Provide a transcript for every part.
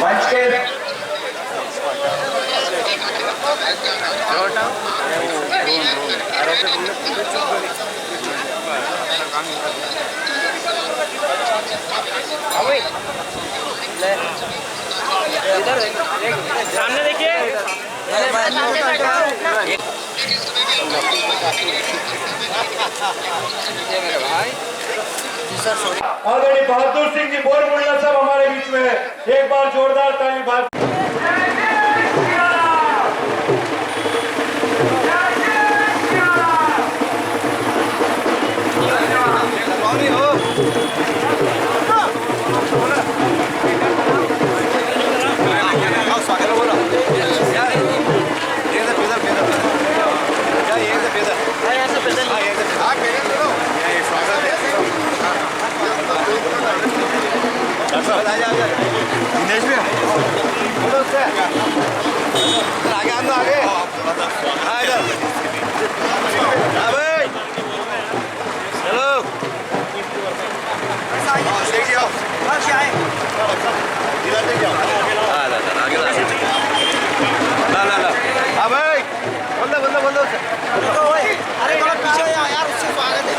मंच के सामने देखिए। आदरणीय बहादुर सिंह जी बोरमुल्ला साहब हमारे बीच में है। एक बार जोरदार ताली बात। दिनेश भी आगे आगे आगे हाँ इधर हाँ भाई चलो देखिए आओ इधर देखिए हाँ ला ला आगे ला ला ला हाँ भाई बंदो अरे थोड़ा पीछे यार उससे स्वागत है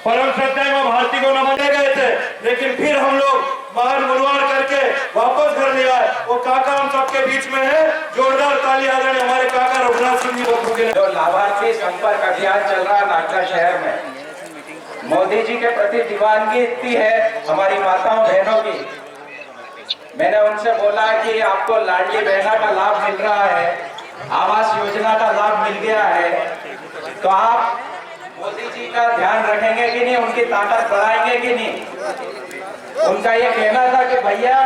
परम श्रद्धाएं मां भारती को नमने गए थे, लेकिन फिर हम लोग बाहर मुरवार करके वापस घर ले आए। वो काका हम सबके बीच में है। जोरदार ताली आदरणीय हमारे काका रघुनाथ सिंह जी बब्बू के लिए। जो लाभार्थी संपर्क अभियान चल रहा है नागदा शहर में, मोदी जी के प्रति दीवानगी इतनी है हमारी माताओं बहनों की। मैंने उनसे बोला कि आपको लाडली बहना का लाभ मिल रहा है, आवास योजना का लाभ मिल गया है, तो आप मोदी जी का ध्यान रखेंगे कि नहीं, उनकी ताकत बढ़ाएंगे कि नहीं। उनका ये कहना था कि भैया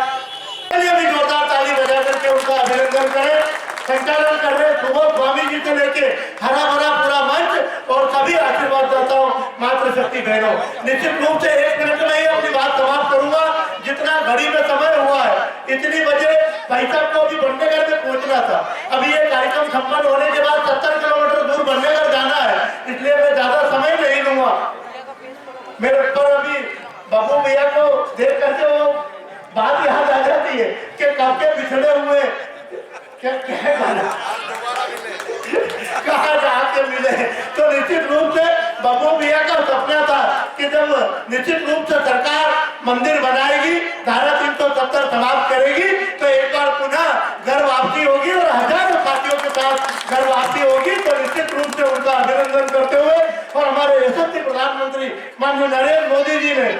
भी जोरदार ताली बजा करके उनका अभिनंदन करें। संचालन कर रहे सुबोध स्वामी जी से लेके हरा भरा पूरा मंच और सभी आशीर्वाद देता हूँ मातृशक्ति बहनों। निश्चित रूप से 1 मिनट में ही अपनी बात समाप्त करूंगा। जितना घड़ी में समय हुआ है, इतनी बजे भाई साहब को अभी बंडेगढ़ में पहुंचना था। अभी ये कार्यक्रम संपन्न होने के बाद 70 किलोमीटर दूर बंडेगढ़ जाना है, इसलिए मैं ज्यादा समय नहीं लूंगा। मेरे ऊपर अभी बाबू भैया को देख करके वो बात याद आ जाती है कि कब के बिछड़े हुए क्या कहा जाके मिले। तो निश्चित रूप से बाबू भैया का सपना था कि जब निश्चित रूप से सरकार मंदिर बनाएगी, धारा 370 समाप्त करेगी, तो एक बार पुनः घर वापसी होगी और हजारों साथियों के साथ घर वापसी होगी। तो निश्चित रूप से उनका अभिनंदन करते हुए और हमारे यशस्वी प्रधानमंत्री माननीय नरेंद्र मोदी जी ने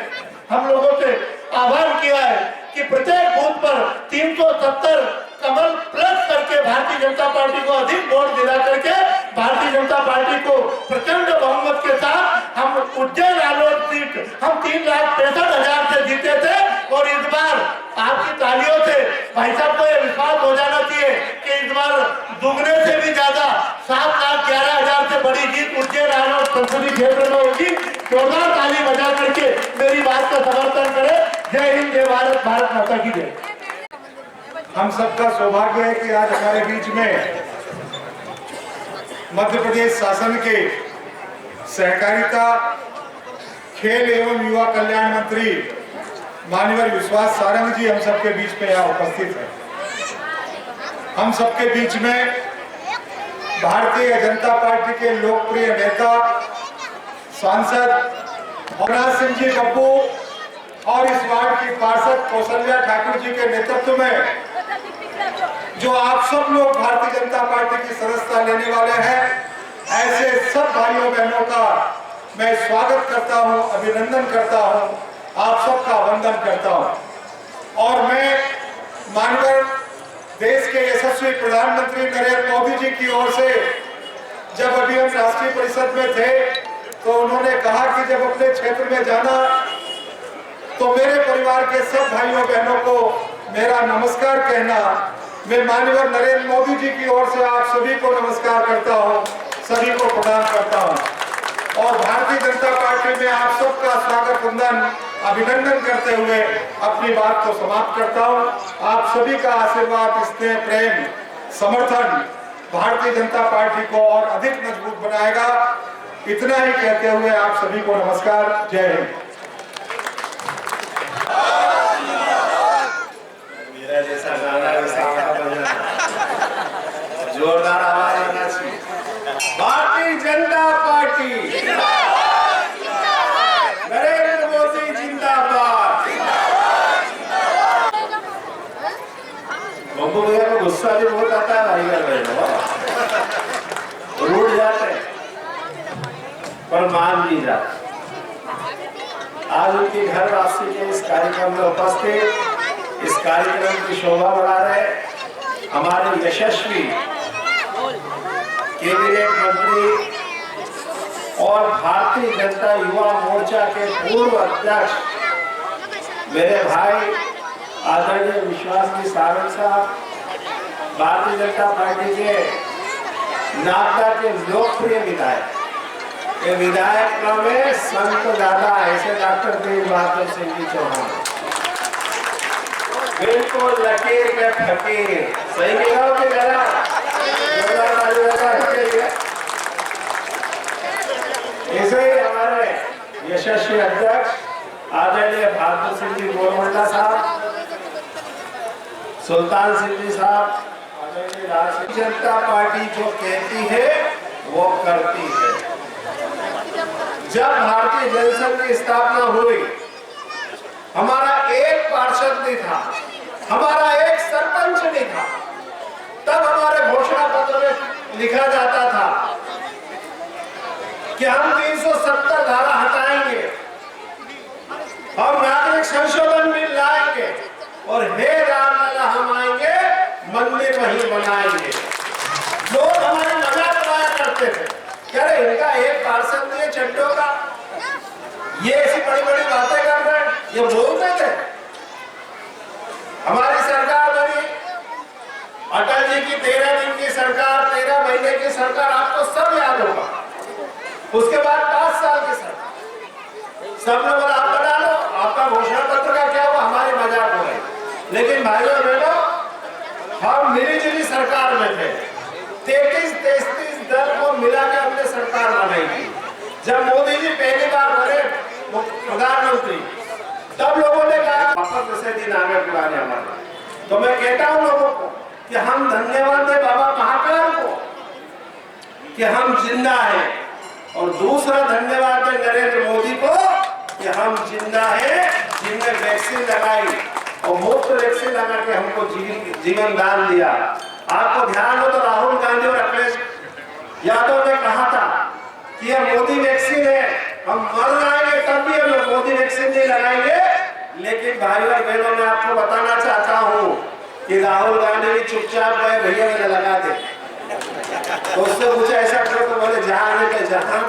हम लोगों से आह्वान किया है कि प्रत्येक बूथ पर 370 कमल प्लस करके भारतीय जनता पार्टी को अधिक वोट दिला करके भारतीय जनता पार्टी को प्रचंड बहुमत के साथ हम उज्जैन आलोट सीट हम 3,65,000 से जीते थे और इस बार आपकी तालियों संसदीय क्षेत्र में होगी। जोरदार ताली बजा करके मेरी बात का समर्थन करें। जय हिंद, जय भारत, भारत माता की जय। हम सबका सौभाग्य है कि आज हमारे बीच में मध्य प्रदेश शासन के सहकारिता, खेल एवं युवा कल्याण मंत्री माननीय विश्वास सारंग जी हम सबके बीच में यहाँ उपस्थित हैं। हम सबके बीच में भारतीय जनता पार्टी के लोकप्रिय नेता सांसद अविनाश सिंह जी बब्बू और इस वार्ड की पार्षद कौशल्या ठाकुर जी के नेतृत्व में जो आप सब लोग भारतीय जनता पार्टी की सदस्यता लेने वाले हैं, ऐसे सब भाइयों बहनों का मैं स्वागत करता हूं, अभिनंदन करता हूं, आप सबका वंदन करता हूं। और मैं माननीय देश के यशस्वी प्रधानमंत्री नरेंद्र मोदी जी की ओर से जब अभी हम राष्ट्रीय परिषद में थे तो उन्होंने कहा कि जब अपने क्षेत्र में जाना तो मेरे परिवार के सब भाइयों बहनों को मेरा नमस्कार कहना। मैं माननीय नरेंद्र मोदी जी की ओर से आप सभी को नमस्कार करता हूं, सभी को प्रणाम करता हूं और भारतीय जनता पार्टी में आप सबका स्वागत वंदन अभिनंदन करते हुए अपनी बात को समाप्त करता हूं। आप सभी का आशीर्वाद, स्नेह, प्रेम, समर्थन भारतीय जनता पार्टी को और अधिक मजबूत बनाएगा। इतना ही कहते हुए आप सभी को नमस्कार, जय हिंद। मेरा जैसा गाना जोरदार आवाज आना चाहिए। भारतीय जनता पार्टी नरेंद्र मोदी जिंदाबाद। बब्बू भैया को गुस्सा भी बहुत आता है, भाई रूठ जाते हैं पर मान भी जाते। आज उनके घर वापसी के इस कार्यक्रम में उपस्थित, इस कार्यक्रम की शोभा बढ़ा रहे हमारे यशस्वी कैबिनेट मंत्री और भारतीय जनता युवा मोर्चा के पूर्व अध्यक्ष मेरे भाई आदरणीय विश्वास जी सारंग साहब, भारतीय जनता पार्टी के नागदा के लोकप्रिय विधायक, ये विधायक में संत दादा ऐसे डॉक्टर तेज बहादुर सिंह जी चौहान, बिल्कुल लकीर में फकीर, सही मिलाओ कि जरा ऐसे ही हमारे यशस्वी अध्यक्ष आदरणीय बहादुर सिंह जी गोलमंडा साहब, सुल्तान सिंह जी साहब, भारतीय जनता पार्टी जो कहती है वो करती है। जब भारतीय जनसंघ की स्थापना हुई, हमारा एक पार्षद नहीं था, हमारा एक सरपंच नहीं था, तब हमारे घोषणा पत्र में लिखा जाता था कि हम 370 धारा हटाएंगे, हम नागरिक संशोधन बिल लाएंगे और हे रामलला हम आएंगे, मंदिर वहीं बनाएंगे। लोग हमारे मजाक उड़ाया करते थे, क्या रे इनका एक पार्षद नहीं है चड्डों का, ये ऐसी बड़ी बड़ी बातें कर रहे हैं, ये बोलते थे। हमारी सरकार बनी, अटल जी की 13 दिन की सरकार, 13 महीने की सरकार, आपको सब याद होगा। उसके बाद 5 साल की सरकार, सब लोग आप बना लो, आपका घोषणा पत्र का क्या हुआ, हमारी मजाक हो गई। लेकिन भाइयों बहनों, हम मिली-जुली सरकार में थे, 33 दल को मिला के हमने सरकार बनाई थी। जब मोदी जी पहली बार बने प्रधानमंत्री, तब लोगों ने कहा वापस ऐसे दिन आ गए पुराने हमारे। तो मैं कहता हूं लोगों को कि हम धन्यवाद दें बाबा महाकाल को कि हम जिंदा हैं, और दूसरा धन्यवाद दें नरेंद्र मोदी को कि हम जिंदा हैं, जिनने वैक्सीन लगाई और मुफ्त वैक्सीन लगा के हमको जीवन दान दिया। आपको ध्यान हो तो राहुल गांधी और अखिलेश यादव ने कहा था कि यह मोदी वैक्सीन है, हम मर जाएंगे तब भी हम मोदी वैक्सीन नहीं लगाएंगे। लेकिन भाइयों और बहनों, मैं आपको बताना चाहता हूं कि राहुल गांधी भी चुपचाप गए, भैया मैंने लगा दे। तो उससे पूछा ऐसा करो, तो बोले जहां आने के जहां,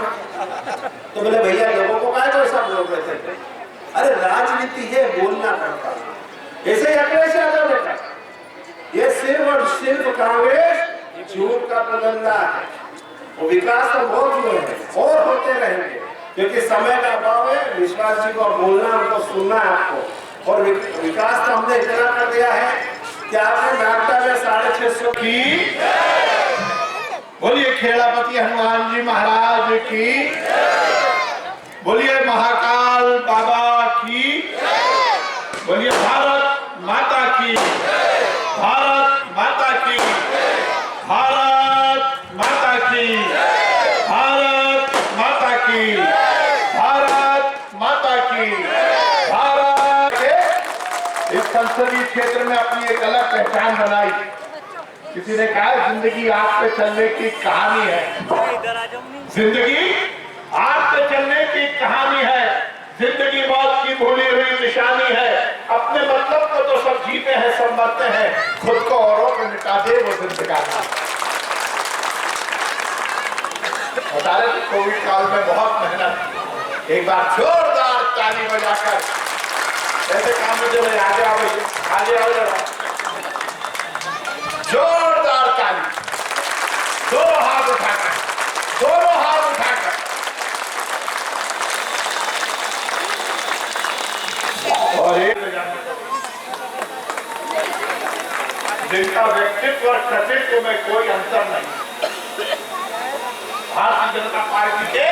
तो बोले भैया लोगों को क्या कोई सब लोग रहते थे। अरे राजनीति है, बोलना पड़ता। ऐसे ही अखिलेश यादव ने कहा, ये सिर्फ और सिर्फ कांग्रेस झूठ का प्रबंधा है। वो विकास तो बहुत हुए हैं और होते रहेंगे, क्योंकि समय का अभाव है। विश्वास जी को बोलना, उनको सुनना है आपको। और विकास तो हमने इतना कर दिया है कि आपने नागदा में 650 की, बोलिए खेड़ापति हनुमान जी महाराज की, बोलिए महाकाल बाबा की, बोलिए भारत माता की, भारत माता की, भारत माता की, भारत माता की, भारत माता की, भारत के इस संसदीय क्षेत्र में अपनी एक अलग पहचान बनाई। किसी ने कहा जिंदगी आग पे चलने की कहानी है, जिंदगी आग पे चलने की कहानी है, जिंदगी मौत की भूली हुई निशानी है। अपने मतलब को तो सब जीते हैं, सब मरते हैं, खुद को औरों को मिटा दे वो जिंदगानी। बता रहे थे कोविड काल में बहुत मेहनत, एक बार जोरदार ताली बजाकर ऐसे काम में जो आगे आओ, आगे आओ जरा, जोरदार ताली, दोनों हाथ उठाकर, दोनों हाथ उठाकर। और एक जिनका व्यक्तित्व और कृतित्व में कोई अंतर नहीं, भारतीय जनता पार्टी के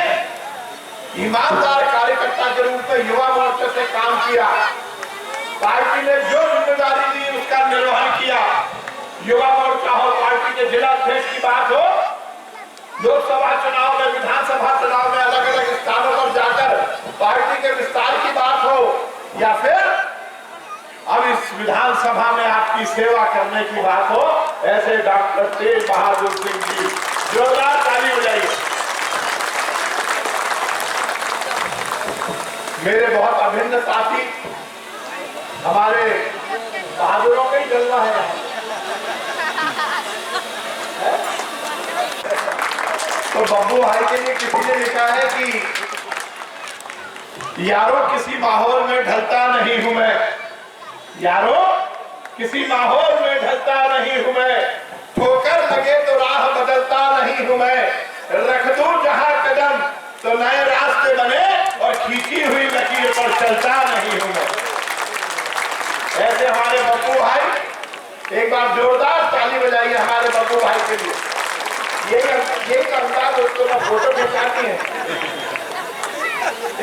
ईमानदार कार्यकर्ता के रूप में युवा मोर्चे से काम किया, पार्टी ने जो जिम्मेदारी दी उसका निर्वहन किया। युवा मोर्चा हो, पार्टी के जिला अध्यक्ष की बात हो, लोकसभा चुनाव में, विधानसभा चुनाव में अलग अलग स्थानों पर जाकर पार्टी के विस्तार की बात हो, या फिर अब इस विधानसभा में आपकी सेवा करने की बात हो, ऐसे डॉक्टर तेज बहादुर सिंह जी, जोरदार ताली हो जाइए। मेरे बहुत अभिन्न साथी, हमारे बहादुरों का ही जलवा है। तो बब्बू भाई के लिए किसी ने लिखा है कि यारों किसी माहौल में ढलता नहीं हूं मैं, यारों किसी माहौल में ढलता नहीं हूं मैं, ठोकर लगे तो राह बदलता नहीं हूं मैं, रख दूं जहां कदम तो नए रास्ते बने और खींची हुई लकीर पर चलता नहीं हूं मैं। ऐसे हमारे बब्बू भाई, एक बार जोरदार ताली बजाइए हमारे बब्बू भाई के लिए। यही अंदाज उसको ना फोटो खिंचाती है।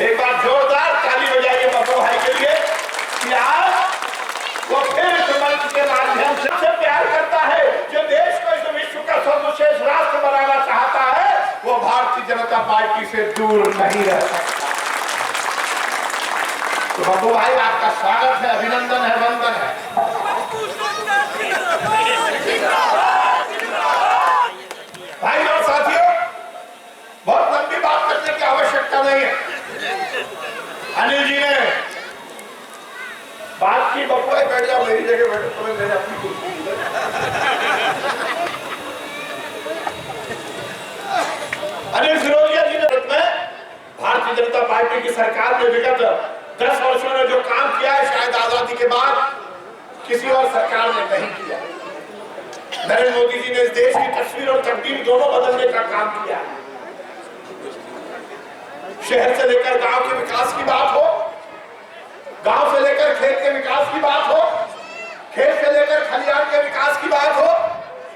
एक बार जोरदार ताली बजाइए बब्बू भाई के लिए कि आज वो फिर इस मंच के माध्यम से प्यार करता है, जो देश को इस विश्व का सर्वश्रेष्ठ राष्ट्र बनाना चाहता है, वो भारतीय जनता पार्टी से दूर नहीं रह सकता। तो बब्बू भाई आपका स्वागत है, अभिनंदन है, वंदन है। भाई और साथियों, बहुत लंबी बात करने की आवश्यकता नहीं है। अनिल जी ने बात की, बब्बू भाई बैठ जाओ, मेरी जगह बैठो, तुम्हें मेरे अपनी कुर्सी। अनिल फिरोजिया जी ने भारतीय जनता पार्टी की सरकार ने विगत 10 वर्षों में जो काम किया है, शायद आजादी के बाद किसी और सरकार ने नहीं किया। नरेंद्र मोदी जी ने इस देश की तस्वीर और तकदीर दोनों बदलने का काम किया। शहर से लेकर गांव के विकास की बात हो, गांव से लेकर खेत के विकास की बात हो, खेत से लेकर खलिहान के विकास की बात हो,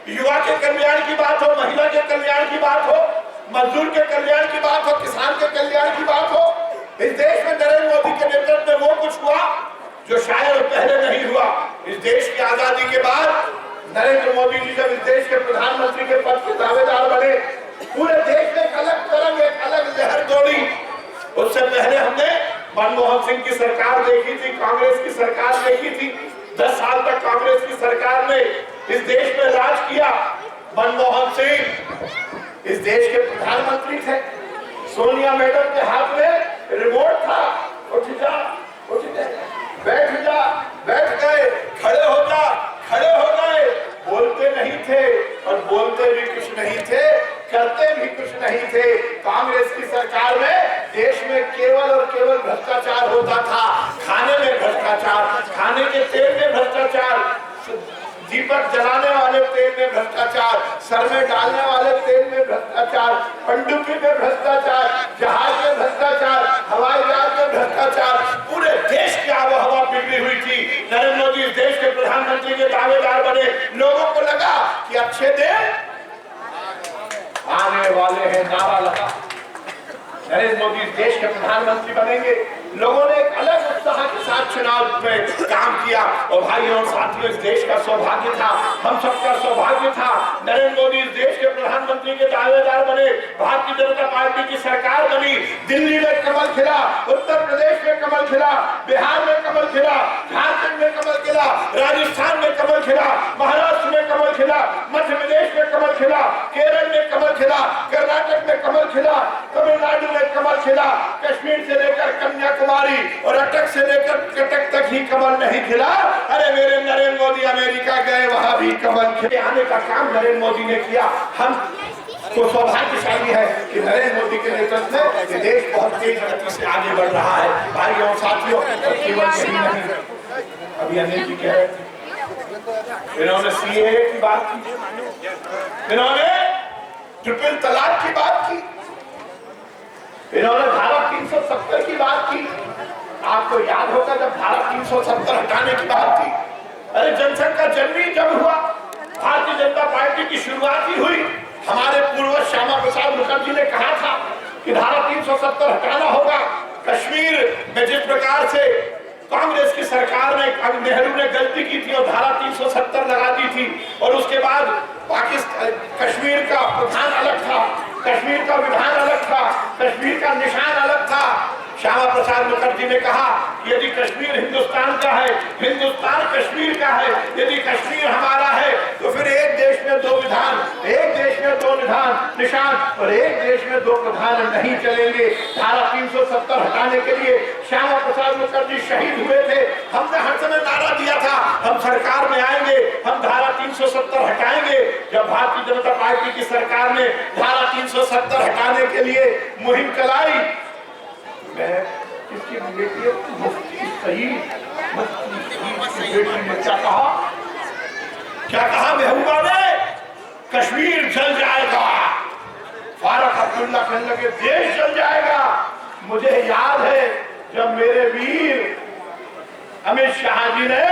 युवा के कल्याण की बात हो, महिला के कल्याण की बात हो, मजदूर के कल्याण की बात हो, किसान के कल्याण की बात हो। इस देश में नरेंद्र मोदी के नेतृत्व में वो कुछ हुआ जो शायद पहले नहीं हुआ। इस देश की आजादी के बाद नरेंद्र मोदी जी जब इस देश के प्रधानमंत्री के पद के दावेदार बने, पूरे देश में एक अलग तरंग, एक अलग लहर दौड़ी। उससे पहले हमने मनमोहन सिंह की सरकार देखी थी, कांग्रेस की सरकार देखी थी। 10 साल तक कांग्रेस की सरकार ने इस देश में राज किया। मनमोहन सिंह इस देश के प्रधानमंत्री थे, सोनिया मैडम के हाथ में रिमोट था, उठ जा, उठ जा, बैठ जा, बैठ गए, खड़े हो जा, खड़े हो गए। बोलते नहीं थे और बोलते भी कुछ नहीं थे, करते भी कुछ नहीं थे। कांग्रेस की सरकार में देश में केवल और केवल भ्रष्टाचार होता था। खाने में भ्रष्टाचार, खाने के तेल में भ्रष्टाचार, दीपक जलाने वाले तेल में भ्रष्टाचार, भ्रष्टाचार, सर में डालने वाले तेल में भ्रष्टाचार, पनडुब्बी में भ्रष्टाचार, जहाज में भ्रष्टाचार, हवाई जहाज में भ्रष्टाचार, पूरे देश की आबोहवा बिगड़ी हुई थी। नरेंद्र मोदी इस देश के प्रधानमंत्री के दावेदार बने, लोगों को लगा कि अच्छे दिन आने वाले हैं, नारा लगा नरेंद्र मोदी इस देश के प्रधानमंत्री बनेंगे। लोगों ने एक अलग उत्साह के साथ चुनाव में काम किया और भाइयों और साथियों, इस देश का सौभाग्य था, हम सबका सौभाग्य था, नरेंद्र मोदी इस देश के प्रधानमंत्री के दावेदार बने, भारतीय जनता पार्टी की सरकार बनी, दिल्ली में कमल खिला, उत्तर प्रदेश में कमल खिला, बिहार में कमल खिला, झारखंड में कमल खिला, राजस्थान में कमल खिला, महाराष्ट्र में कमल खिला, मध्य प्रदेश में कमल खिला, केरल में कमल खिला, कर्नाटक में कमल खिला, तमिलनाडु में कमल खिला, कश्मीर से लेकर कन्याकुमारी और अटक से लेकर कटक तक ही कमल नहीं खिला। अरे मेरे नरेंद्र मोदी अमेरिका गए, वहां भी कमल खिले आने का काम नरेंद्र मोदी ने किया। हम तो सौभाग्यशाली है कि नरेंद्र मोदी के नेतृत्व में ये देश बहुत तेज गति से आगे बढ़ रहा है। भाइयों और साथियों, केवल यही नहीं, अभी अनिल जी कह रहे थे, इन्होंने सीए की बात की, इन्होंने ट्रिपल तलाक की बात की, इन्होंने धारा 370 की बात की। आपको याद होगा जब धारा 370 हटाने की बात थी, अरे जनसंघ का जन्म ही जब हुआ, भारतीय जनता पार्टी की शुरुआत ही हुई, हमारे पूर्वज श्यामा प्रसाद मुखर्जी ने कहा था कि धारा 370 हटाना होगा। कश्मीर में जिस प्रकार से कांग्रेस की सरकार ने, नेहरू ने गलती की थी और धारा 370 लगा दी थी, और उसके बाद पाकिस्तान, कश्मीर का प्रधान अलग था, कश्मीर का विधान अलग था, कश्मीर का निशान अलग था। श्यामा प्रसाद मुखर्जी ने कहा यदि कश्मीर हिंदुस्तान का है, हिंदुस्तान कश्मीर का है, यदि कश्मीर हमारा है तो फिर एक देश में दो विधान, एक देश में दो निशान और एक देश में दो प्रधान नहीं चलेंगे। धारा 370 हटाने के लिए श्यामा प्रसाद मुखर्जी शहीद हुए थे। हमने हर समय नारा दिया था हम सरकार में आएंगे, हम धारा 370 हटाएंगे। जब भारतीय जनता पार्टी की सरकार ने धारा 370 हटाने के लिए मुहिम चलाई, मैं इसकी बेटी मुफ्ती सईद की बेटी ने क्या कहा महबूबा ने, कश्मीर जल जाएगा, फारूक अब्दुल्ला कहने लगे देश जल जाएगा। मुझे याद है जब मेरे वीर अमित शाह जी ने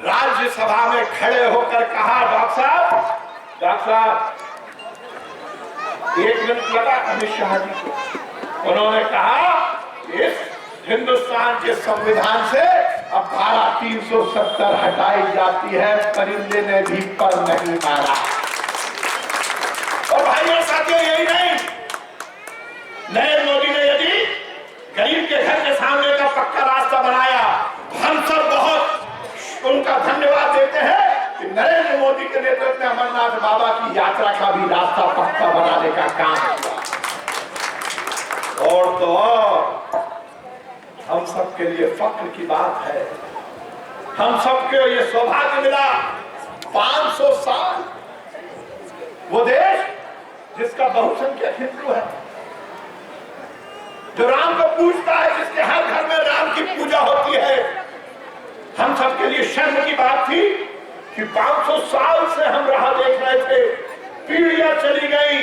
राज्यसभा में खड़े होकर कहा, डॉक्टर साहब 1 मिनट लगा अमित शाह जी को, उन्होंने कहा इस हिंदुस्तान के संविधान से अब धारा 370 हटाई जाती है, परिंदे ने भी पर नहीं मारा। और भाइयों साथियों, यही नहीं, नरेंद्र मोदी ने यदि गरीब के घर के सामने का पक्का रास्ता बनाया, हम सब बहुत उनका धन्यवाद देते हैं कि नरेंद्र मोदी के नेतृत्व में अमरनाथ बाबा की यात्रा का भी रास्ता पक्का बनाने का काम किया। और तो और हम सबके लिए फख्र की बात है, हम सबके ये सौभाग्य मिला 500 साल वो देश जिसका बहुसंख्यक हिंदू है, जो राम को पूजता है, जिसके हर घर में राम की पूजा होती है। हम सबके लिए शर्म की बात थी कि 500 साल से हम राह देख रहे थे, पीढ़ियां चली गई,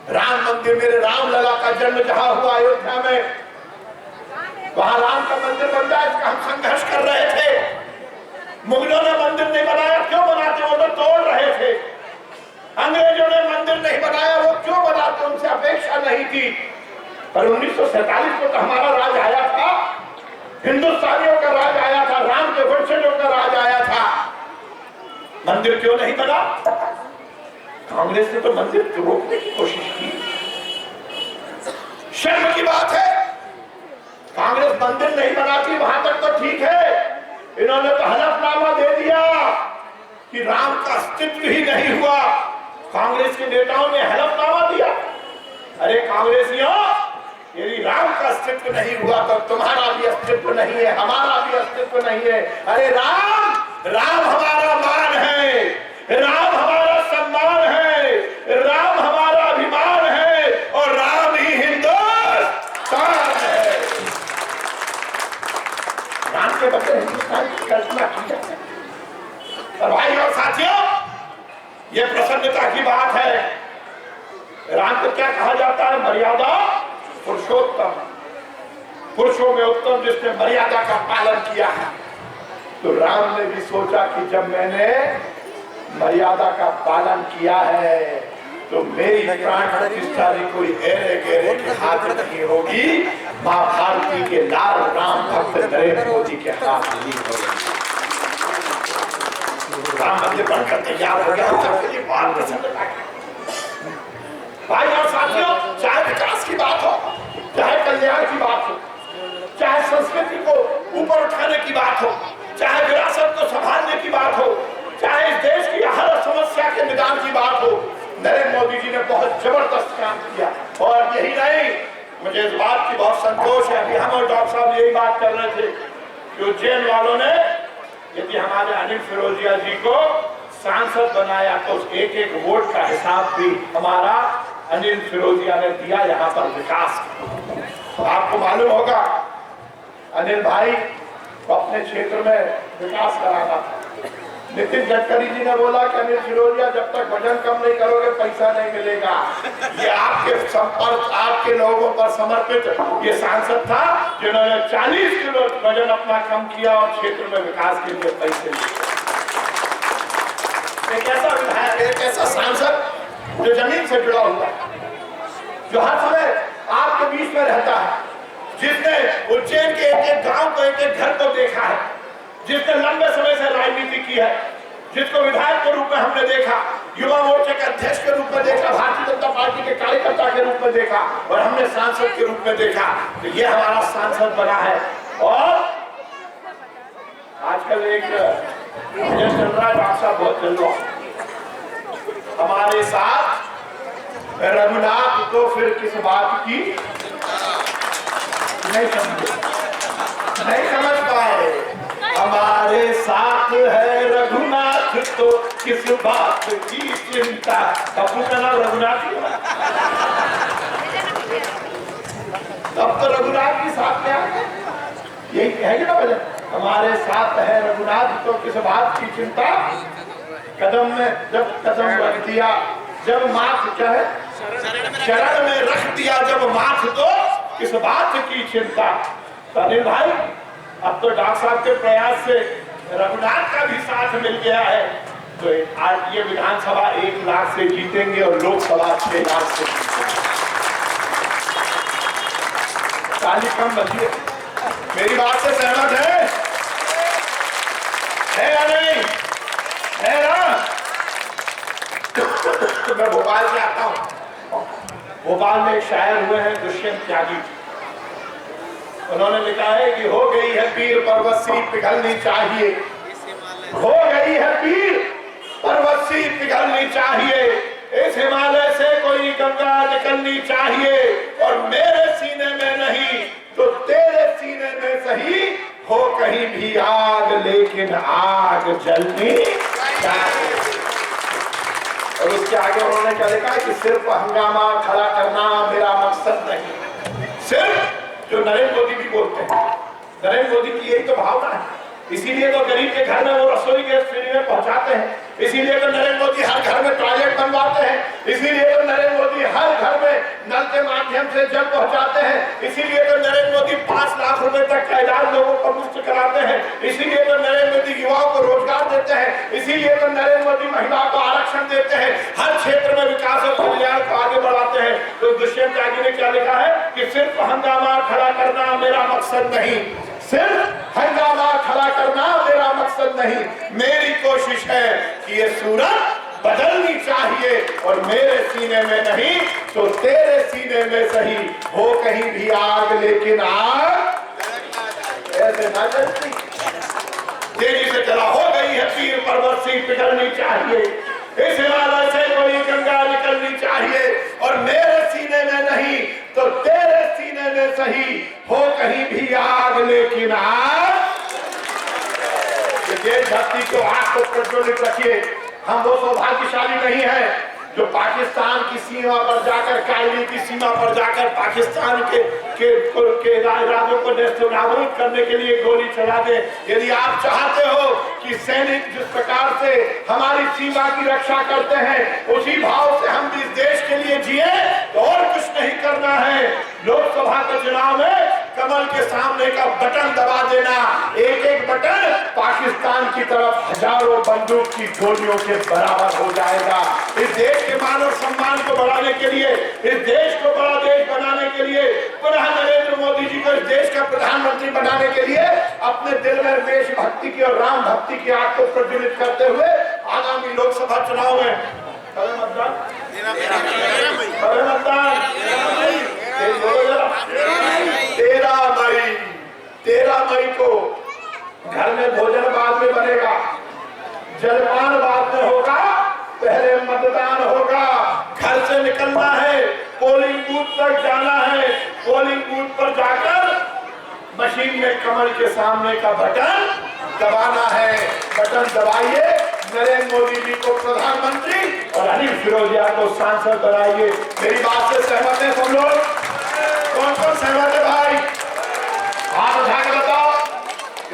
राम मंदिर, मेरे राम लला का जन्म जहां हुआ अयोध्या में, वहां राम का मंदिर बन जाए इसका हम संघर्ष कर रहे थे। मुगलों ने मंदिर नहीं बनाया, क्यों बनाते, वो तो तोड़ रहे थे। अंग्रेजों ने मंदिर नहीं बनाया, वो क्यों बनाते, उनसे अपेक्षा नहीं थी। पर 1947 को तो हमारा राज आया था, हिंदुस्तानियों का राज आया था, राम के वंशजों का राज आया था। मंदिर क्यों नहीं बना? कांग्रेस ने तो मंदिर को रोकने की कोशिश की। शर्म की बात है, कांग्रेस मंदिर नहीं बनाती वहां तक तो ठीक है, इन्होंने तो हलफनामा दे दिया कि राम का अस्तित्व ही नहीं हुआ। कांग्रेस के नेताओं ने हलफनामा दिया, अरे कांग्रेसियों, यदि राम का अस्तित्व नहीं हुआ तो तुम्हारा भी अस्तित्व नहीं है, हमारा भी अस्तित्व नहीं है। अरे राम हमारा मान है, राम हमारा सम्मान है, राम हमारा अभिमान है और राम ही हिंदुस्तान है। राम के बदले हिंदुस्तान की कल्पना की जाए। और भाई और साथियों, ये प्रसन्नता की बात है। राम को क्या कहा जाता है? मर्यादा पुरुषोत्तम, पुरुषों में उत्तम जिसने मर्यादा का पालन किया है। तो राम ने भी सोचा कि जब मैंने मर्यादा का पालन किया है तो मेरी प्राण प्रतिष्ठा भी कोई ऐरे गहरे के हाथ में नहीं होगी, मां भारती के लाल राम भक्त नरेंद्र मोदी के हाथ में होगी। राम मंदिर बनकर तैयार हो गया, सबके लिए बहुत प्रसन्नता की। भाई और साथियों, चाहे विकास की बात हो, चाहे कल्याण की बात हो, चाहे संस्कृति को ऊपर उठाने की बात हो, चाहे विरासत को संभालने की बात हो, चाहे इस देश की हर समस्या के निदान की बात हो, नरेंद्र मोदी जी ने बहुत जबरदस्त काम किया। और यही नहीं, मुझे इस बात की बहुत संतोष है, अभी हम और डॉक्टर साहब यही बात कर रहे थे कि उज्जैन वालों ने यदि हमारे अनिल फिरोजिया जी को सांसद बनाया तो उस एक एक वोट का हिसाब भी हमारा अनिल फिरोजिया ने दिया यहाँ पर विकास। आपको मालूम होगा अनिल भाई को अपने क्षेत्र में विकास कराना था। नितिन गडकरी जी ने बोला कि अनिल फिरोजिया जब तक वजन कम नहीं करोगे पैसा नहीं मिलेगा। ये आपके संपर्क, आपके लोगों पर समर्पित ये सांसद था जिन्होंने 40 किलो वजन अपना कम किया और क्षेत्र में विकास के लिए पैसे दिए। एक ऐसा विधायक, एक ऐसा सांसद जो जमीन से जुड़ा हुआ है, जो हर समय आपके बीच में रहता है, जिसने उज्जैन के एक एक गांव को, एक एक घर को देखा है, जिसने लंबे समय से राजनीति की है, जिसको विधायक के रूप में हमने देखा, युवा मोर्चे के अध्यक्ष के रूप में देखा, भारतीय जनता पार्टी के कार्यकर्ता के रूप में देखा और हमने सांसद के रूप में देखा। तो ये हमारा सांसद बना है। और आजकल एक मुझे चल रहा है, डॉक्टर साहब बहुत चल रहा है हमारे साथ रघुनाथ को फिर किस बात की नहीं समझ पाए। हमारे साथ है रघुनाथ तो किस बात की चिंता। बापू का नाम रघुनाथ ही तब तो रघुनाथ के साथ में आ गए, यही है ना भजन। हमारे साथ है रघुनाथ तो किस बात की चिंता, कदम में जब कदम रख दिया, जब माथ क्या है शरण में रख दिया, जब माथ तो किस बात की चिंता। अनिल भाई अब तो डॉक्टर साहब के प्रयास से रघुनाथ का भी साथ मिल गया है, तो आज ये विधानसभा 1 लाख से जीतेंगे और लोकसभा 6 लाख से जीतेंगे। ताली कम बजिए, मेरी बात से सहमत है या नहीं? है ना? तो मैं भोपाल से आता हूँ। भोपाल में एक शायर हुए हैं दुष्यंत त्यागी, उन्होंने लिखा है कि हो गई है पीर पर्वती पिघलनी चाहिए, हो गई है पीर पर्वती पिघलनी चाहिए, इस हिमालय से कोई गंगा निकलनी चाहिए, और मेरे सीने में नहीं तो तेरे सीने में सही हो कहीं भी आग, लेकिन आग जलनी चाहिए। और उसके आगे उन्होंने क्या लिखा है कि सिर्फ हंगामा खड़ा करना मेरा मकसद नहीं। सिर्फ जो नरेंद्र मोदी भी बोलते हैं, नरेंद्र मोदी की यही तो भावना है, इसीलिए तो गरीब के घर में वो रसोई गैस फ्री में पहुंचाते हैं, इसीलिए तो नरेंद्र मोदी हर घर में टॉयलेट बनवाते हैं, इसीलिए तो नरेंद्र मोदी हर घर में नल के माध्यम से जल पहुंचाते हैं, इसीलिए तो नरेंद्र मोदी 5 लाख रुपए तक का इलाज लोगों को मुफ्त कराते हैं, इसीलिए तो नरेंद्र मोदी युवाओं को रोजगार देते हैं, इसीलिए तो नरेंद्र मोदी महिलाओं को आरक्षण देते हैं, हर क्षेत्र में विकास और कल्याण को आगे बढ़ाते हैं। तो दुष्यंत त्यागी ने क्या लिखा है कि सिर्फ हंगामा खड़ा करना मेरा मकसद नहीं, सिर्फ हंगामा खड़ा करना मेरा मकसद नहीं, मेरी कोशिश है कि ये सूरत बदलनी चाहिए, और मेरे सीने में नहीं तो तेरे सीने में सही हो कहीं भी आग, लेकिन आग ऐसे ना जलती। तेजी से चला, हो गई है पीर पर्वत से पिघलनी चाहिए, इस हिमालय से कोई गंगा निकलनी चाहिए, और मेरे सीने में नहीं तो तेरे सीने में सही हो कहीं भी आग, लेकिन आग। देशभक्ति को आग को प्रज्वलित रखिए। हम वो सौभाग्यशाली नहीं है जो पाकिस्तान की सीमा पर जाकर, कायली की सीमा पर जाकर पाकिस्तान के इरादों को नेस्तनाबूद करने के लिए गोली चला दे। यदि आप चाहते हो कि सैनिक जिस प्रकार से हमारी सीमा की रक्षा करते हैं उसी भाव से हम इस देश के लिए जिए, तो और कुछ नहीं करना है। लोकसभा के चुनाव में कमल के सामने का बटन दबा देना, एक एक बटन पाकिस्तान की तरफ हजारों बंदूक की गोलियों के बराबर हो जाएगा। इस देश के मान और सम्मान को बढ़ाने के लिए, इस देश को बड़ा देश बनाने के लिए, पुनः नरेंद्र मोदी जी को इस देश का प्रधानमंत्री बनाने के लिए अपने दिल में देशभक्ति की और राम भक्ति की आग को प्रज्वलित करते हुए आगामी लोकसभा चुनाव में मतदान 13 मई को घर में भोजन बाद में बनेगा, जलपान बाद में होगा, पहले मतदान होगा। घर से निकलना है, पोलिंग बूथ तक जाना है, पोलिंग बूथ पर जाकर मशीन में कमल के सामने का बटन दबाना है। बटन दबाइए, नरेंद्र मोदी जी को प्रधानमंत्री और अनिल फिरोजिया को सांसद बनाइए। मेरी बात से सहमत है सब लोग? कौन कौन सहमत है भाई? हाथ उठा के बताओ।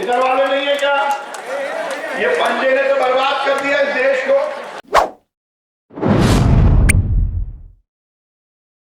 इधर वाले नहीं है क्या? ये पंजे ने तो बर्बाद कर दिया इस देश को।